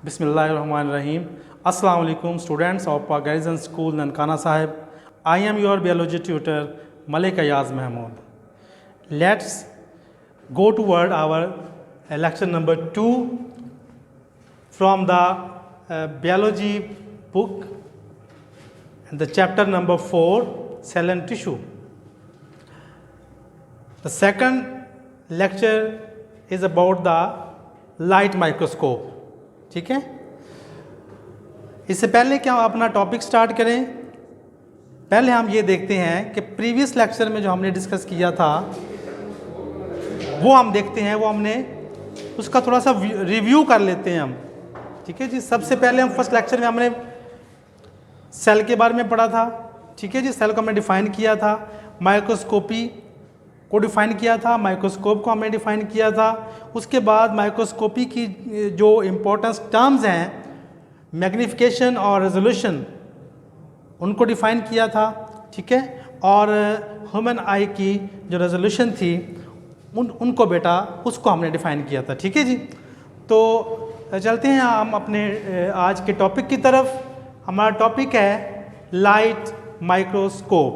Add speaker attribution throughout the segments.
Speaker 1: Bismillahirrahmanirrahim. Assalamu alaikum students of Garrison School Nankana Sahib. I am your biology tutor Malik Ayaz Mahmood. Let's go toward our lecture number 2 from the biology book and the chapter number 4, cell and tissue. The second lecture is about the light microscope. ठीक है, इससे पहले कि हम अपना topic start करें, पहले हम ये देखते हैं कि प्रीवियस लेक्चर में जो हमने डिस्कस किया था वो हम देखते हैं, वो हमने उसका थोड़ा सा रिव्यू कर लेते हैं हम। ठीक है जी, सबसे पहले हम फर्स्ट लेक्चर में हमने सेल के बारे में पढ़ा था। ठीक है जी, सेल को हमने डिफाइन किया था, माइक्रोस्कोपी को डिफ़ाइन किया था, माइक्रोस्कोप को हमने डिफ़ाइन किया था। उसके बाद माइक्रोस्कोपी की जो इम्पोर्टेंस टर्म्स हैं, मैग्नीफिकेशन और रेजोल्यूशन, उनको डिफ़ाइन किया था। ठीक है, और ह्यूमन आई की जो रेजोल्यूशन थी उनको बेटा उसको हमने डिफ़ाइन किया था। ठीक है जी, तो चलते हैं हम अपने आज के टॉपिक की तरफ। हमारा टॉपिक है लाइट माइक्रोस्कोप।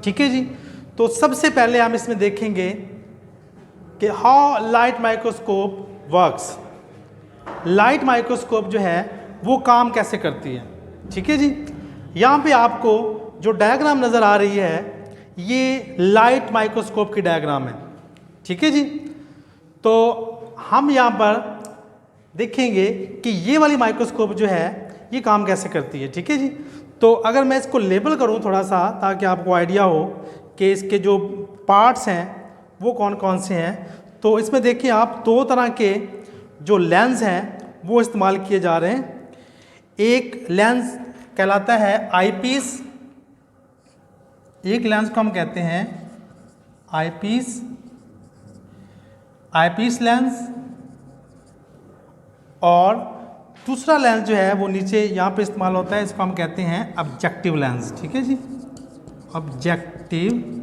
Speaker 1: ठीक है जी, तो सबसे पहले हम इसमें देखेंगे कि how light microscope works. Light microscope जो है वो काम कैसे करती है। ठीक है जी, यहाँ पे आपको जो डायग्राम नज़र आ रही है ये लाइट माइक्रोस्कोप की डायग्राम है। ठीक है जी, तो हम यहाँ पर देखेंगे कि ये वाली माइक्रोस्कोप जो है ये काम कैसे करती है। ठीक है जी, तो अगर मैं इसको लेबल करूँ थोड़ा सा ताकि आपको आइडिया हो कि इसके जो पार्ट्स हैं वो कौन कौन से हैं, तो इसमें देखिए आप दो तरह के जो लेंस हैं वो इस्तेमाल किए जा रहे हैं। एक लेंस कहलाता है आईपीस, एक लेंस को हम कहते हैं आईपीस लेंस, और दूसरा लेंस जो है वो नीचे यहाँ पे इस्तेमाल होता है, इसको हम कहते हैं ऑब्जेक्टिव लेंस। ठीक है जी, ऑब्जेक्टिव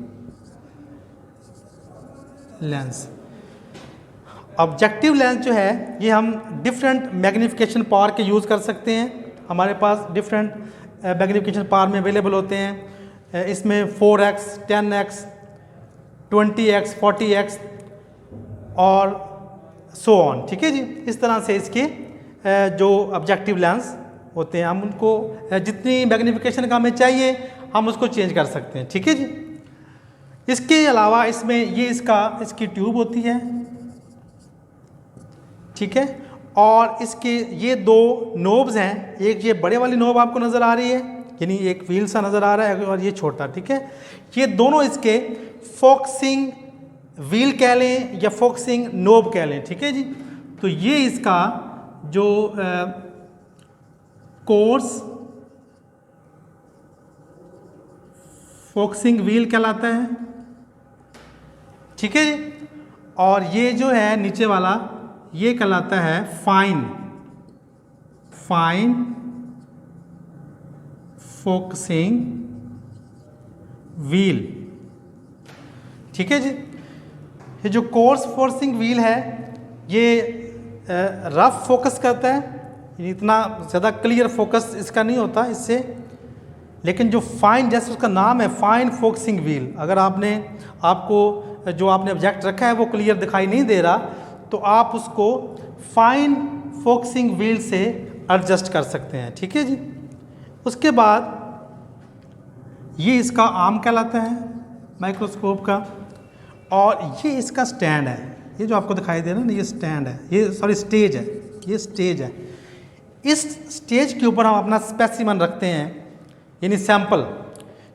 Speaker 1: लेंस। ऑब्जेक्टिव लेंस जो है ये हम डिफरेंट मैग्नीफिकेशन पावर के यूज़ कर सकते हैं। हमारे पास डिफरेंट मैग्नीफिकेशन पावर में अवेलेबल होते हैं। इसमें 4x, 10x, 20x, 40x और सो ऑन। ठीक है जी, इस तरह से इसके जो ऑब्जेक्टिव लेंस होते हैं, हम उनको जितनी मैग्नीफिकेशन का हमें चाहिए हम उसको चेंज कर सकते हैं। ठीक है जी, इसके अलावा इसमें ये इसकी ट्यूब होती है। ठीक है, और इसके ये दो नोब्स हैं, एक ये बड़े वाली नोब आपको नज़र आ रही है, यानी एक व्हील सा नज़र आ रहा है, और ये छोटा। ठीक है, ये दोनों इसके फोकसिंग व्हील कह लें या फोकसिंग नोब कह लें। ठीक है जी, तो ये इसका जो कोर्स फोकसिंग व्हील कहलाता है। ठीक है जी, और ये जो है नीचे वाला ये कहलाता है फाइन फोकसिंग व्हील। ठीक है जी, ये जो कोर्स फोकसिंग व्हील है ये रफ फोकस करता है, इतना ज़्यादा क्लियर फोकस इसका नहीं होता इससे, लेकिन जो फाइन, जैसे उसका नाम है फाइन फोकसिंग व्हील, अगर आपको जो आपने ऑब्जेक्ट रखा है वो क्लियर दिखाई नहीं दे रहा तो आप उसको फाइन फोकसिंग व्हील से एडजस्ट कर सकते हैं। ठीक है जी, उसके बाद ये इसका आर्म कहलाता है माइक्रोस्कोप का, और ये इसका स्टैंड है। ये जो आपको दिखाई दे रहा है ना, ये स्टैंड है, ये सॉरी स्टेज है, ये स्टेज है। इस स्टेज के ऊपर हम अपना स्पेसिमन रखते हैं, यानी सैंपल।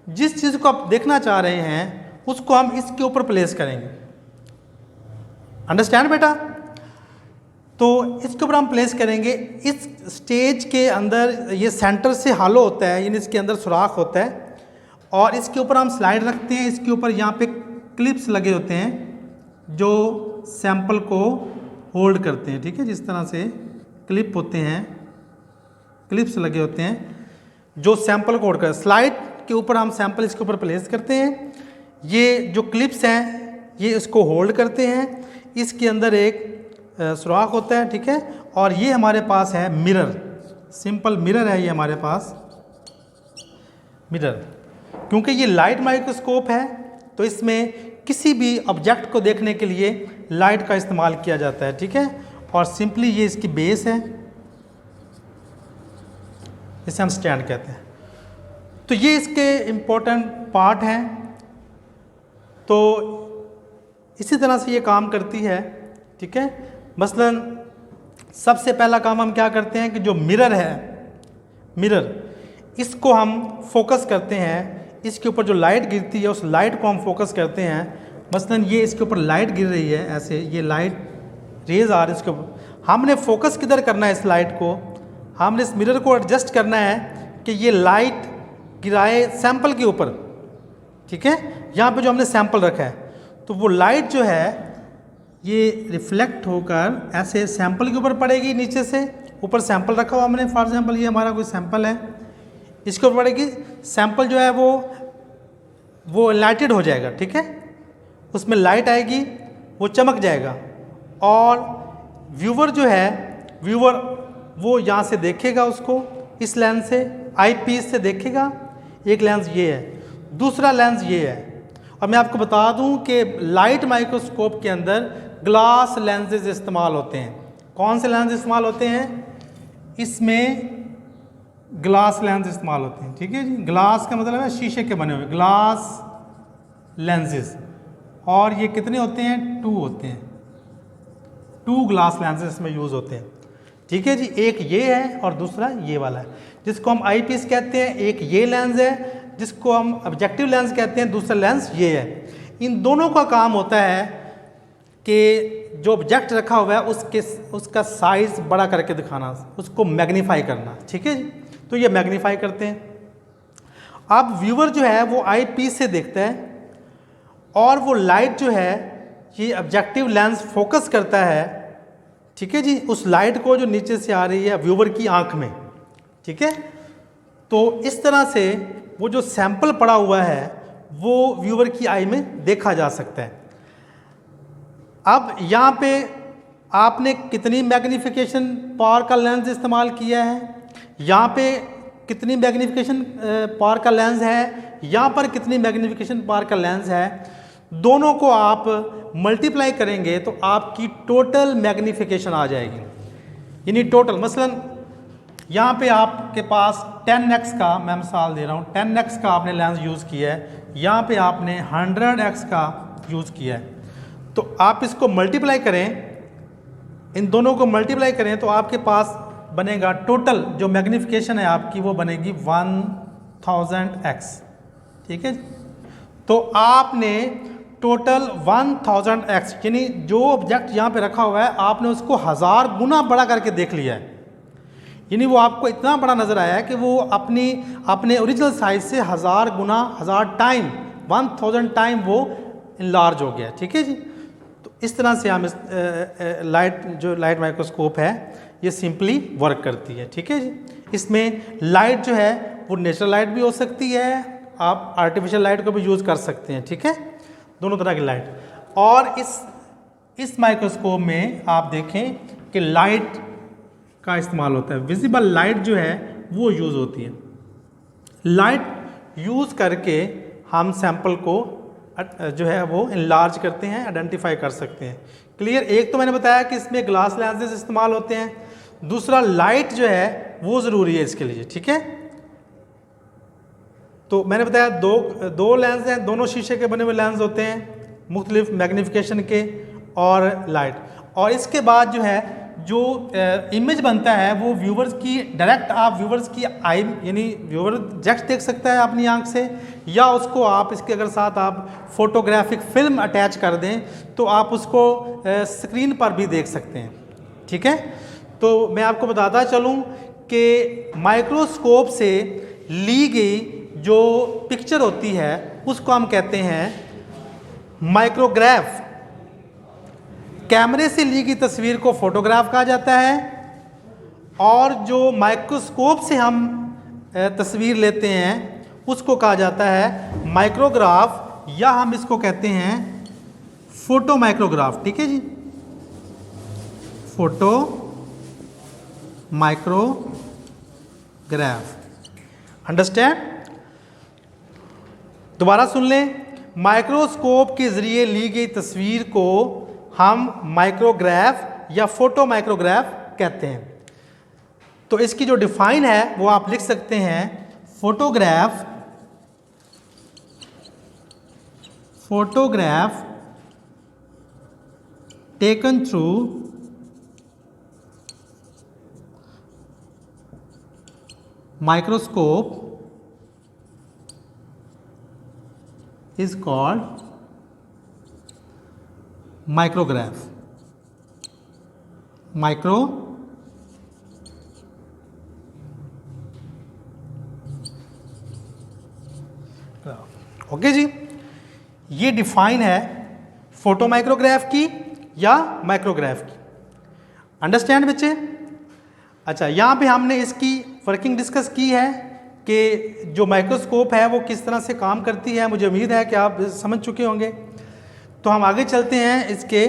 Speaker 1: जिस चीज़ को आप देखना चाह रहे हैं उसको हम इसके ऊपर प्लेस करेंगे। अंडरस्टैंड बेटा? तो इसके ऊपर हम प्लेस करेंगे। इस स्टेज के अंदर ये सेंटर से हालो होता है, यानी इसके अंदर सुराख होता है, और इसके ऊपर हम स्लाइड रखते हैं। इसके ऊपर यहाँ पे क्लिप्स लगे होते हैं जो सैंपल को होल्ड करते हैं। ठीक है, जिस तरह से क्लिप होते हैं, क्लिप्स लगे होते हैं जो सैंपल को होल्ड कर, स्लाइड के ऊपर हम सैंपल इसके ऊपर प्लेस करते हैं। ये जो क्लिप्स हैं ये इसको होल्ड करते हैं। इसके अंदर एक सुराख होता है। ठीक है, और ये हमारे पास है मिरर, सिंपल मिरर है ये हमारे पास मिरर। क्योंकि ये लाइट माइक्रोस्कोप है तो इसमें किसी भी ऑब्जेक्ट को देखने के लिए लाइट का इस्तेमाल किया जाता है, ठीक है। और सिंपली ये इसकी बेस है, इसे हम स्टैंड कहते हैं। तो ये इसके इम्पोर्टेंट पार्ट हैं। तो इसी तरह से ये काम करती है, ठीक है। मसलन सबसे पहला काम हम क्या करते हैं कि जो मिरर है, मिरर इसको हम फोकस करते हैं, इसके ऊपर जो लाइट गिरती है उस लाइट को हम फोकस करते हैं। मसलन ये इसके ऊपर लाइट गिर रही है, ऐसे ये लाइट रेज आ रही है इसके ऊपर, हमने फोकस किधर करना है इस लाइट को, हमने इस मिरर को एडजस्ट करना है कि ये लाइट गिराए सैंपल के ऊपर, ठीक है। यहाँ पे जो हमने सैंपल रखा है तो वो लाइट जो है ये रिफ्लेक्ट होकर ऐसे सैंपल के ऊपर पड़ेगी, नीचे से ऊपर सैंपल रखा हुआ हमने, फॉर एग्जांपल ये हमारा कोई सैंपल है, इसके ऊपर पड़ेगी, सैंपल जो है वो लाइटेड हो जाएगा, ठीक है। उसमें लाइट आएगी, वो चमक जाएगा और व्यूवर जो है, व्यूवर वो यहाँ से देखेगा उसको, इस लेंस से आई पीस से देखेगा। एक लेंस ये है, दूसरा लेंस ये है। और मैं आपको बता दूं कि लाइट माइक्रोस्कोप के अंदर ग्लास लेंसेज इस्तेमाल होते हैं। कौन से लेंस इस्तेमाल होते हैं? इसमें ग्लास लेंस इस्तेमाल होते हैं, ठीक है जी। ग्लास का मतलब है शीशे के बने हुए ग्लास लेंसेज। और ये कितने होते हैं? 2 होते हैं, 2 ग्लास लेंसेज इसमें यूज़ होते हैं, ठीक है जी। एक ये है और दूसरा ये वाला है जिसको हम आई पीस कहते हैं। एक ये लेंस है जिसको हम ऑब्जेक्टिव लेंस कहते हैं, दूसरा लेंस ये है। इन दोनों का काम होता है कि जो ऑब्जेक्ट रखा हुआ है उसका साइज़ बड़ा करके दिखाना, उसको मैग्नीफाई करना, ठीक है जी। तो ये मैग्नीफाई करते हैं। अब व्यूअर जो है वो आई पीस से देखता है और वो लाइट जो है ये ऑब्जेक्टिव लेंस फोकस करता है, ठीक है जी, उस लाइट को जो नीचे से आ रही है व्यूअर की आंख में, ठीक है। तो इस तरह से वो जो सैंपल पड़ा हुआ है वो व्यूअर की आई में देखा जा सकता है। अब यहाँ पे आपने कितनी मैग्नीफिकेशन पावर का लेंस इस्तेमाल किया है, यहाँ पे कितनी मैग्नीफिकेशन पावर का लेंस है, यहाँ पर कितनी मैग्नीफिकेशन पावर का लेंस है, दोनों को आप मल्टीप्लाई करेंगे तो आपकी टोटल मैग्नीफिकेशन आ जाएगी। यानी टोटल मसलन यहाँ पे आपके पास 10x का, मैं मिसाल दे रहा हूँ, 10x का आपने लेंस यूज़ किया है, यहाँ पे आपने 100x का यूज़ किया है। तो आप इसको मल्टीप्लाई करें, इन दोनों को मल्टीप्लाई करें तो आपके पास बनेगा टोटल जो मैग्नीफिकेशन है आपकी वो बनेगी 1000x, ठीक है। तो आपने टोटल 1000x यानी जो ऑब्जेक्ट यहाँ पे रखा हुआ है आपने उसको 1000 गुना बड़ा करके देख लिया है। यानी वो आपको इतना बड़ा नज़र आया है कि वो अपने ओरिजिनल साइज से 1000 गुना, 1000 टाइम, 1000 टाइम वो इनलार्ज हो गया, ठीक है जी। तो इस तरह से हम इस लाइट माइक्रोस्कोप है ये सिंपली वर्क करती है, ठीक है जी। इसमें लाइट जो है वो नेचुरल लाइट भी हो सकती है, आप आर्टिफिशियल लाइट को भी यूज़ कर सकते हैं, ठीक है, दोनों तरह की लाइट। और इस माइक्रोस्कोप में आप देखें कि लाइट का इस्तेमाल होता है, विजिबल लाइट जो है वो यूज़ होती है। लाइट यूज़ करके हम सैंपल को जो है वो इनलार्ज करते हैं, आइडेंटिफाई कर सकते हैं। क्लियर? एक तो मैंने बताया कि इसमें ग्लास लेंसेज इस्तेमाल होते हैं, दूसरा लाइट जो है वो ज़रूरी है इसके लिए, ठीक है। तो मैंने बताया दो लेंस हैं, दोनों शीशे के बने हुए लेंस होते हैं मुख्तलिफ मैग्नीफिकेशन के और लाइट। और इसके बाद जो है जो इमेज बनता है वो व्यूवर्स की डायरेक्ट, आप व्यूवर्स की आई यानी व्यूवर डायरेक्ट देख सकता है अपनी आंख से, या उसको आप इसके अगर साथ आप फोटोग्राफिक फिल्म अटैच कर दें तो आप उसको स्क्रीन पर भी देख सकते हैं, ठीक है। तो मैं आपको बताता चलूँ कि माइक्रोस्कोप से ली गई जो पिक्चर होती है उसको हम कहते हैं माइक्रोग्राफ। कैमरे से ली गई तस्वीर को फोटोग्राफ कहा जाता है, और जो माइक्रोस्कोप से हम तस्वीर लेते हैं उसको कहा जाता है माइक्रोग्राफ, या हम इसको कहते हैं फोटो माइक्रोग्राफ, ठीक है जी, फोटो माइक्रोग्राफ। अंडरस्टैंड? दोबारा सुन लें, माइक्रोस्कोप के ज़रिए ली गई तस्वीर को हम माइक्रोग्राफ या फोटो माइक्रोग्राफ कहते हैं। तो इसकी जो डिफाइन है वो आप लिख सकते हैं, photograph taken through microscope is called micrograph. Okay जी, ये डिफाइन है फोटो माइक्रोग्राफ की या माइक्रोग्राफ की। अंडरस्टैंड बच्चे? अच्छा, यहाँ पे हमने इसकी वर्किंग डिस्कस की है कि जो माइक्रोस्कोप है वो किस तरह से काम करती है। मुझे उम्मीद है कि आप समझ चुके होंगे। तो हम आगे चलते हैं, इसके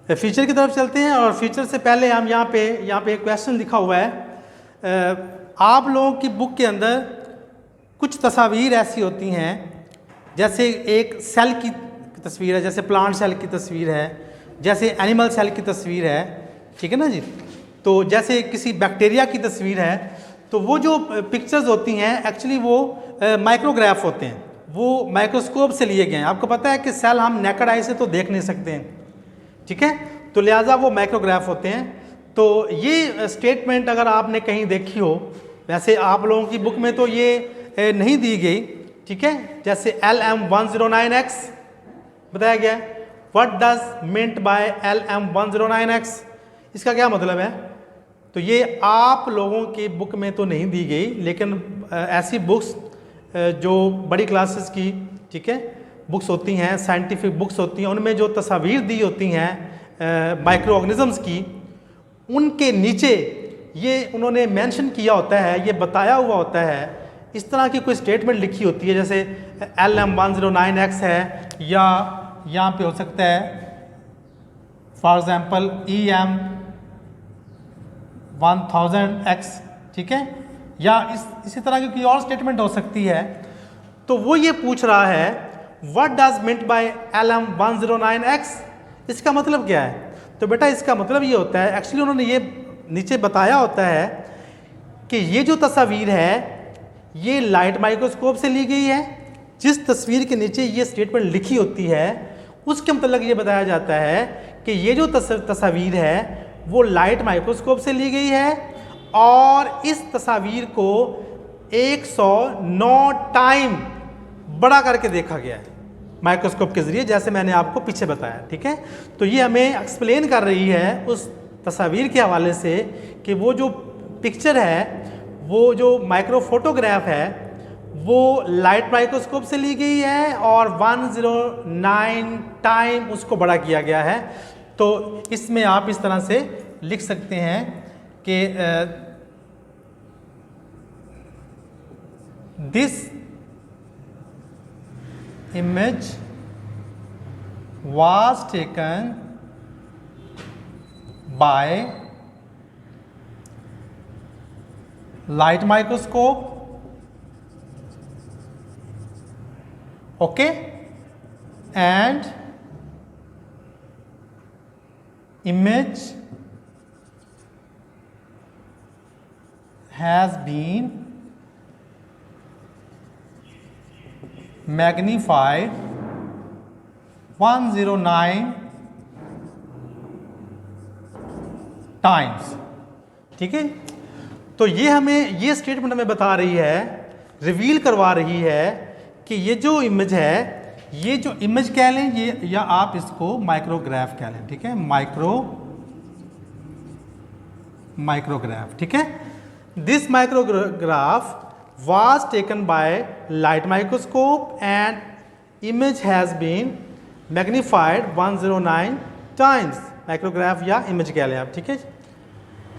Speaker 1: फीचर की तरफ चलते हैं। और फीचर से पहले हम यहाँ पे एक क्वेश्चन लिखा हुआ है। आप लोगों की बुक के अंदर कुछ तस्वीर ऐसी होती हैं, जैसे एक सेल की तस्वीर है, जैसे प्लांट सेल की तस्वीर है, जैसे एनिमल सेल की तस्वीर है, ठीक है ना जी। तो जैसे किसी बैक्टीरिया की तस्वीर है, तो वो जो पिक्चर्स होती हैं एक्चुअली वो माइक्रोग्राफ होते हैं, वो माइक्रोस्कोप से लिए गए हैं। आपको पता है कि सेल हम नेकेड आई से तो देख नहीं सकते हैं, ठीक है, तो लिहाजा वो माइक्रोग्राफ होते हैं। तो ये स्टेटमेंट अगर आपने कहीं देखी हो, वैसे आप लोगों की बुक में तो ये नहीं दी गई, ठीक है। जैसे LM109X बताया गया है। What does meant bye LM109X, इसका क्या मतलब है? तो ये आप लोगों की बुक में तो नहीं दी गई, लेकिन ऐसी बुक्स जो बड़ी क्लासेस की, ठीक है, बुक्स होती हैं, साइंटिफिक बुक्स होती हैं, उनमें जो तस्वीर दी होती हैं माइक्रो ऑर्गेनिजम्स की, उनके नीचे ये उन्होंने मेंशन किया होता है, ये बताया हुआ होता है, इस तरह की कोई स्टेटमेंट लिखी होती है। जैसे LM109X है, या यहाँ पे हो सकता है फॉर एग्जांपल EM1000X, ठीक है, या इसी तरह की कोई और स्टेटमेंट हो सकती है। तो वो ये पूछ रहा है what does meant bye LM109X, इसका मतलब क्या है? तो बेटा इसका मतलब ये होता है, एक्चुअली उन्होंने ये नीचे बताया होता है कि ये जो तस्वीर है ये लाइट माइक्रोस्कोप से ली गई है। जिस तस्वीर के नीचे ये स्टेटमेंट लिखी होती है उसके मतलब ये बताया जाता है कि ये जो तस्वीर है वो लाइट माइक्रोस्कोप से ली गई है, और इस तस्वीर को 109 टाइम बड़ा करके देखा गया है माइक्रोस्कोप के ज़रिए, जैसे मैंने आपको पीछे बताया, ठीक है। तो ये हमें एक्सप्लेन कर रही है उस तस्वीर के हवाले से कि वो जो पिक्चर है, वो जो माइक्रो फोटोग्राफ है, वो लाइट माइक्रोस्कोप से ली गई है और 109 टाइम उसको बड़ा किया गया है। तो इसमें आप इस तरह से लिख सकते हैं कि this image was taken by light microscope, okay, and image has been magnified 109 times, ठीक है। तो ये हमें ये स्टेटमेंट हमें बता रही है, रिवील करवा रही है कि ये जो इमेज है, ये जो इमेज कह लें ये, या आप इसको माइक्रोग्राफ कह लें, ठीक है, माइक्रोग्राफ, ठीक है। This micrograph was taken by light microscope and image has been magnified 109 times, micrograph या इमेज कह लें आप, ठीक है।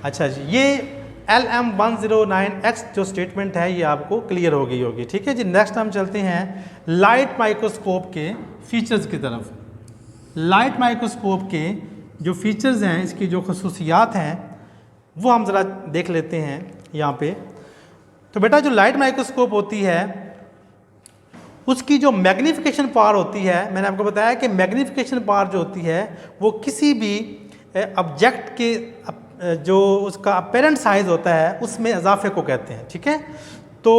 Speaker 1: अच्छा जी, ये LM109X जो स्टेटमेंट है ये आपको क्लियर हो गई होगी, ठीक है जी। नेक्स्ट हम चलते हैं लाइट माइक्रोस्कोप के फीचर्स की तरफ। लाइट माइक्रोस्कोप के जो फीचर्स हैं, इसकी जो खसूसियात हैं, वो हम ज़रा देख लेते हैं यहाँ पे। तो बेटा जो लाइट माइक्रोस्कोप होती है उसकी जो मैग्नीफिकेशन पावर होती है, मैंने आपको बताया कि मैग्नीफिकेशन पावर जो होती है वो किसी भी ऑब्जेक्ट के जो उसका अपेरेंट साइज होता है उसमें इजाफे को कहते हैं, ठीक है। तो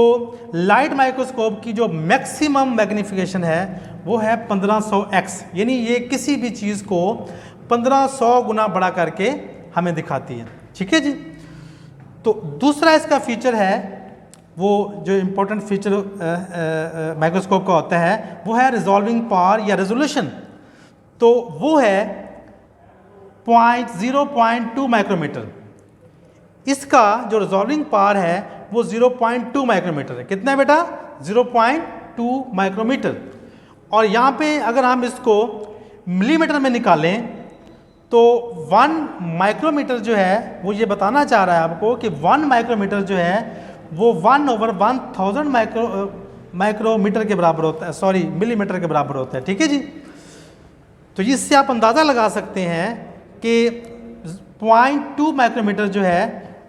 Speaker 1: लाइट माइक्रोस्कोप की जो मैक्सिमम मैग्नीफिकेशन है वो है 1500x, यानी ये किसी भी चीज़ को 1500 गुना बड़ा करके हमें दिखाती है, ठीक है जी। तो दूसरा इसका फीचर है, वो जो इम्पोर्टेंट फीचर माइक्रोस्कोप का होता है वो है रिजॉल्विंग पावर या रेजोल्यूशन। तो वो है 0.2 माइक्रोमीटर। इसका जो रिजॉल्विंग पावर है वो 0.2 माइक्रोमीटर है। कितना है बेटा? 0.2 माइक्रोमीटर। और यहाँ पे अगर हम इसको मिलीमीटर में निकालें तो 1 माइक्रोमीटर जो है वो ये बताना चाह रहा है आपको कि 1 माइक्रोमीटर जो है वो 1/1000 माइक्रोमीटर के बराबर होता है, सॉरी मिलीमीटर के बराबर होता है, ठीक है जी। तो इससे आप अंदाज़ा लगा सकते हैं कि 0.2 माइक्रोमीटर जो है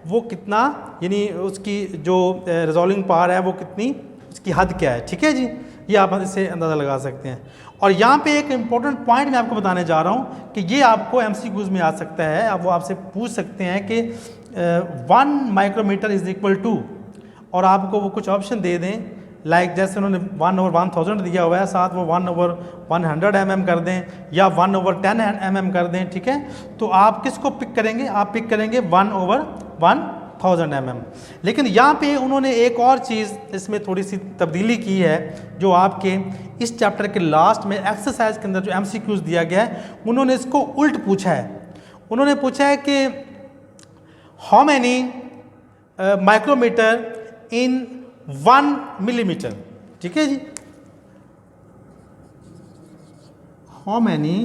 Speaker 1: वो कितना, यानी उसकी जो रिजॉल्विंग पावर है वो कितनी, उसकी हद क्या है, ठीक है जी। ये आप इससे अंदाज़ा लगा सकते हैं। और यहाँ पे एक इम्पॉर्टेंट पॉइंट मैं आपको बताने जा रहा हूँ कि ये आपको MCQs में आ सकता है। अब वो आपसे पूछ सकते हैं कि 1 माइक्रोमीटर इज इक्वल टू, और आपको वो कुछ ऑप्शन दे दें, लाइक जैसे उन्होंने 1/1000 दिया हुआ है, साथ वो 1/100 mm कर दें या 1/10 mm कर दें, ठीक है। तो आप किसको पिक करेंगे? आप पिक करेंगे 1/1000 mm। लेकिन यहाँ पे उन्होंने एक और चीज़ इसमें थोड़ी सी तब्दीली की है, जो आपके इस चैप्टर के लास्ट में एक्सरसाइज के अंदर जो MCQs दिया गया है उन्होंने इसको उल्ट पूछा है। उन्होंने पूछा है कि how many micrometre in 1 millimetre, ठीक है जी। How many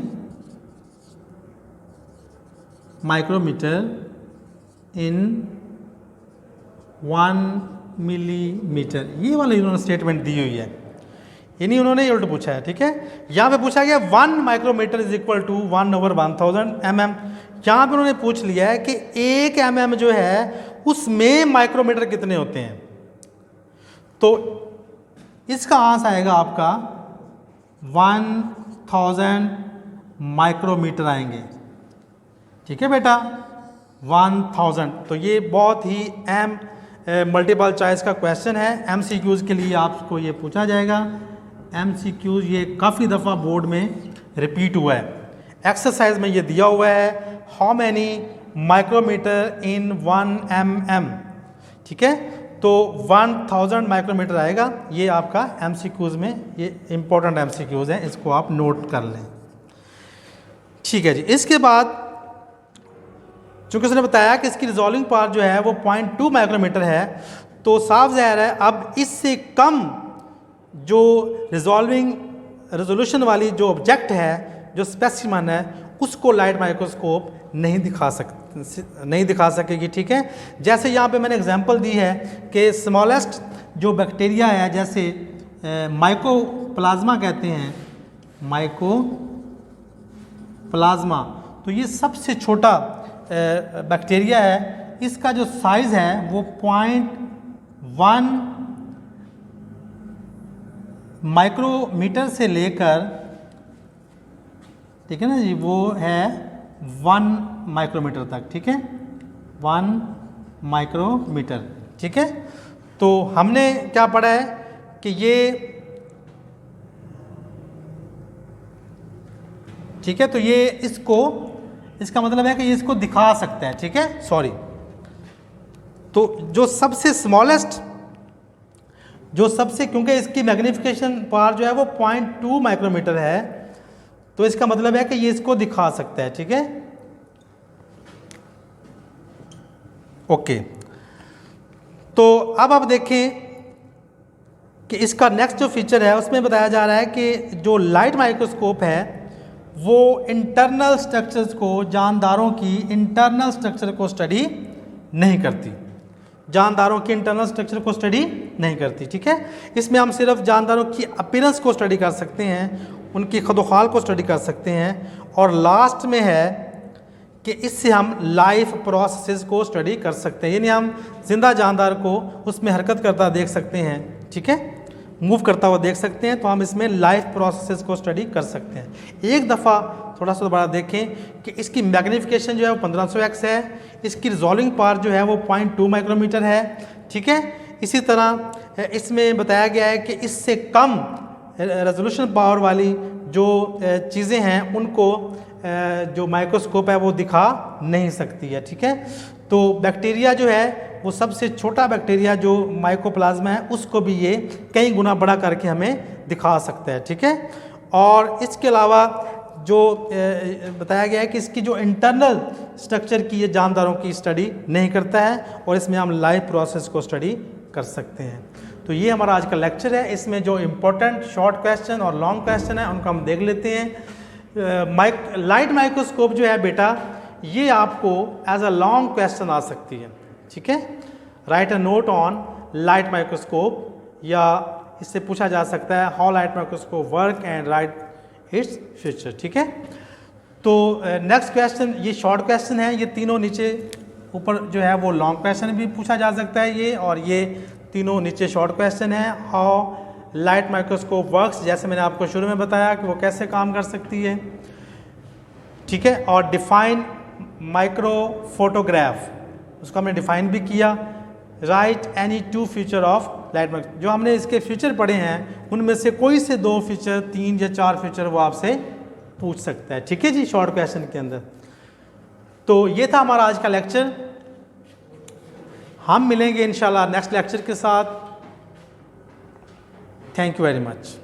Speaker 1: micrometre in 1 millimetre, ये वाला इन्होंने स्टेटमेंट दी हुई है, यानी उन्होंने ये उल्ट पूछा है, ठीक है। यहाँ पे पूछा गया 1 micrometre is equal to 1/1000 mm। यहाँ पे उन्होंने पूछ लिया है कि 1 mm जो है उसमें माइक्रोमीटर कितने होते हैं। तो इसका आंसर आएगा आपका 1000 माइक्रोमीटर आएंगे, ठीक है बेटा, 1000। तो ये बहुत ही अहम मल्टीपल चॉइस का क्वेश्चन है। MCQs के लिए आपको ये पूछा जाएगा। MCQs ये काफ़ी दफ़ा बोर्ड में रिपीट हुआ है। एक्सरसाइज में ये दिया हुआ है, how many micrometre in 1 mm, ठीक है। तो 1000 माइक्रोमीटर आएगा। ये आपका MCQs में ये इम्पोर्टेंट MCQs हैं, इसको आप नोट कर लें, ठीक है जी। इसके बाद चूँकि उसने बताया कि इसकी रिजॉल्विंग पावर जो है वो 0.2 माइक्रोमीटर है, तो साफ ज़ाहिर है अब इससे कम जो रेजोल्यूशन वाली जो ऑब्जेक्ट है, जो स्पेसिमन है, उसको लाइट माइक्रोस्कोप नहीं दिखा सकेगी, ठीक है। जैसे यहाँ पे मैंने एग्जांपल दी है कि स्मॉलेस्ट जो बैक्टीरिया है, जैसे माइकोप्लाज्मा कहते हैं, माइकोप्लाज्मा, तो ये सबसे छोटा बैक्टीरिया है। इसका जो साइज़ है वो 0.1 माइक्रोमीटर से लेकर, ठीक है ना जी, वो है 1 माइक्रोमीटर तक, ठीक है, 1 माइक्रोमीटर, ठीक है। तो हमने क्या पढ़ा है कि ये, ठीक है, तो ये इसका मतलब है कि ये इसको दिखा सकता है, ठीक है, सॉरी। तो जो सबसे स्मॉलेस्ट, क्योंकि इसकी मैग्नीफिकेशन पावर जो है वो 0.2 माइक्रोमीटर है, तो इसका मतलब है कि ये इसको दिखा सकता है, ठीक है, ओके। तो अब आप देखें कि इसका नेक्स्ट जो फीचर है उसमें बताया जा रहा है कि जो लाइट माइक्रोस्कोप है वो इंटरनल स्ट्रक्चर्स को, जानदारों की इंटरनल स्ट्रक्चर को स्टडी नहीं करती, जानदारों की इंटरनल स्ट्रक्चर को स्टडी नहीं करती, ठीक है। इसमें हम सिर्फ जानदारों की अपीयरेंस को स्टडी कर सकते हैं, उनकी खदोखाल को स्टडी कर सकते हैं। और लास्ट में है कि इससे हम लाइफ प्रोसेसेस को स्टडी कर सकते हैं, यानी हम जिंदा जानदार को उसमें हरकत करता देख सकते हैं, ठीक है, मूव करता हुआ देख सकते हैं, तो हम इसमें लाइफ प्रोसेसेस को स्टडी कर सकते हैं। एक दफ़ा थोड़ा सा दोबारा देखें कि इसकी मैग्नीफिकेशन जो है वो 1500x है, इसकी रिजॉल्विंग पावर जो है वो 0.2 माइक्रोमीटर है, ठीक है। इसी तरह इसमें बताया गया है कि इससे कम रेजोल्यूशन पावर वाली जो चीज़ें हैं उनको जो माइक्रोस्कोप है वो दिखा नहीं सकती है, ठीक है। तो बैक्टीरिया जो है वो सबसे छोटा बैक्टीरिया जो माइकोप्लाज्मा है उसको भी ये कई गुना बड़ा करके हमें दिखा सकता है, ठीक है। और इसके अलावा जो बताया गया है कि इसकी जो इंटरनल स्ट्रक्चर की ये जानदारों की स्टडी नहीं करता है और इसमें हम लाइफ प्रोसेस को स्टडी कर सकते हैं। तो ये हमारा आज का लेक्चर है। इसमें जो इम्पोर्टेंट शॉर्ट क्वेश्चन और लॉन्ग क्वेश्चन है उनको हम देख लेते हैं। लाइट माइक्रोस्कोप जो है बेटा ये आपको एज अ लॉन्ग क्वेश्चन आ सकती है, ठीक है। Right a note on light microscope, या इससे पूछा जा सकता है how light microscope work and right its feature, ठीक है। तो नेक्स्ट क्वेश्चन ये शॉर्ट क्वेश्चन है, ये तीनों नीचे ऊपर जो है वो लॉन्ग क्वेश्चन भी पूछा जा सकता है ये, और ये तीनों नीचे शॉर्ट क्वेश्चन है। हाउ लाइट माइक्रोस्कोप वर्क्स, जैसे मैंने आपको शुरू में बताया कि वो कैसे काम कर सकती है, ठीक है। और डिफाइन माइक्रो फोटोग्राफ, उसको हमने डिफाइन भी किया। Right any two feature of light microscope, जो हमने इसके फीचर पढ़े हैं उनमें से कोई से 2 फीचर, 3 या 4 फीचर वो आपसे पूछ सकता है, ठीक है जी, शॉर्ट क्वेश्चन के अंदर। तो ये था हमारा आज का लेक्चर। हम मिलेंगे इंशाल्लाह नेक्स्ट लेक्चर के साथ। Thank you very much.